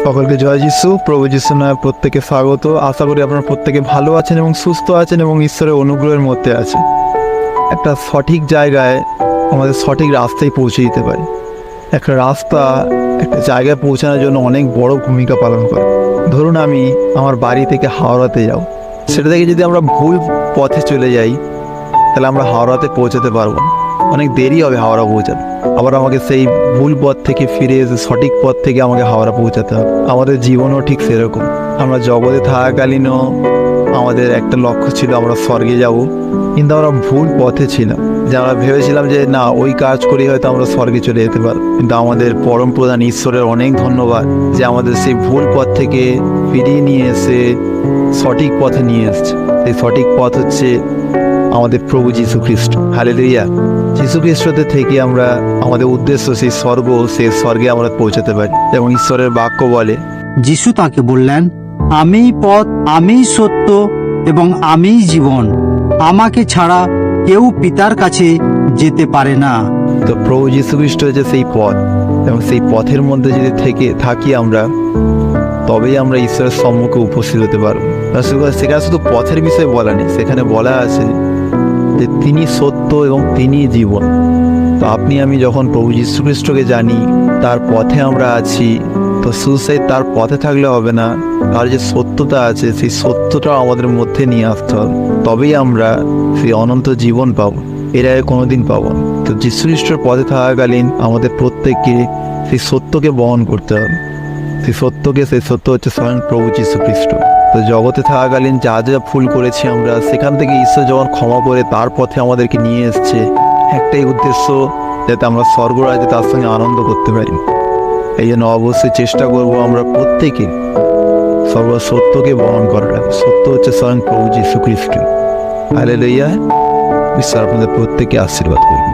সকলকে জয় যিশু। প্রভু যিশু নামে প্রত্যেকে স্বাগত। আশা করি আপনারা প্রত্যেকে ভালো আছেন এবং সুস্থ আছেন এবং ঈশ্বরের অনুগ্রহের মধ্যে আছেন। একটা সঠিক জায়গায় আমাদের সঠিক রাস্তায় পৌঁছে দিতে পারে। একটা রাস্তা একটা জায়গায় পৌঁছানোর জন্য অনেক বড় ভূমিকা পালন করে। ধরুন আমি আমার বাড়ি থেকে হাওড়াতে যাব, সেটা থেকে যদি আমরা ভুল পথে চলে যাই তাহলে আমরা হাওড়াতে পৌঁছাতে পারবো না, অনেক দেরি হবে হাওড়া পৌঁছাতে। আবার আমাকে সেই ভুল পথ থেকে ফিরে এসে সঠিক পথ থেকে আমাকে হাওড়া পৌঁছাতে হবে। আমাদের জীবনও ঠিক সেরকম। আমরা জগতে থাকাকালীনও আমাদের একটা লক্ষ্য ছিল আমরা স্বর্গে যাব, কিন্তু আমরা ভুল পথে ছিলাম। যে আমরা ভেবেছিলাম যে না, ওই কাজ করেই হয়তো আমরা স্বর্গে চলে যেতে পারবো। কিন্তু আমাদের পরম প্রধান ঈশ্বরের অনেক ধন্যবাদ যে আমাদের সেই ভুল পথ থেকে ফিরিয়ে নিয়ে এসে সঠিক পথে নিয়ে এসছে। সেই সঠিক পথ হচ্ছে আমাদের প্রভু যীশু খ্রিস্ট। হালেলুয়া। যীশু খ্রিস্টতে থেকে আমরা আমাদের উদ্দেশ্য সেই স্বর্গ, সেই স্বর্গে আমরা পৌঁছাতে পারি। এবং ঈশ্বরের বাক্য বলে, যিশু তাকে বললেন, আমিই পথ, আমিই সত্য এবং আমিই জীবন। আমাকে ছাড়া কেউ পিতার কাছে যেতে পারে না। তো প্রভু যীশু খ্রিস্ট হচ্ছে সেই পথ, এবং সেই পথের মধ্যে যদি থাকি আমরা, তবেই আমরা ঈশ্বরের সম্মুখে উপস্থিত হতে পারবো। সেখানে শুধু পথের বিষয়ে বলা নেই, সেখানে বলা আছে যে তিনি সত্য এবং তিনি জীবন। তো আপনি আমি যখন প্রভু যীশু খ্রিস্টকে জানি, তার পথে আমরা আছি, তো শুধু সেই তার পথে থাকলে হবে না, তার যে সত্যতা আছে সেই সত্যটাও আমাদের মধ্যে নিয়ে আসতে হবে। তবেই আমরা সেই অনন্ত জীবন পাবো, এর আগে কোনোদিন পাবো না। তো যীশু খ্রিস্টের পথে থাকাকালীন আমাদের প্রত্যেককে সেই সত্যকে বহন করতে হবে। সেই সত্য হচ্ছে স্বয়ং প্রভু যীশু খ্রিস্ট। তো জগতে থাকাকালীন যা যা ভুল করেছি আমরা, সেখান থেকে ঈশ্বর যখন ক্ষমা করে তার পথে আমাদেরকে নিয়ে এসছে, একটাই উদ্দেশ্য, যাতে আমরা স্বর্গরাজ্যে তার সঙ্গে আনন্দ করতে পারি। এই জন্য অবশ্যই চেষ্টা করবো আমরা প্রত্যেকে সত্যকে বহন করার। সত্য হচ্ছে স্বয়ং প্রভু যীশু খ্রিস্ট। হালেলুয়া। ঈশ্বর আপনাদের প্রত্যেকে আশীর্বাদ করুন।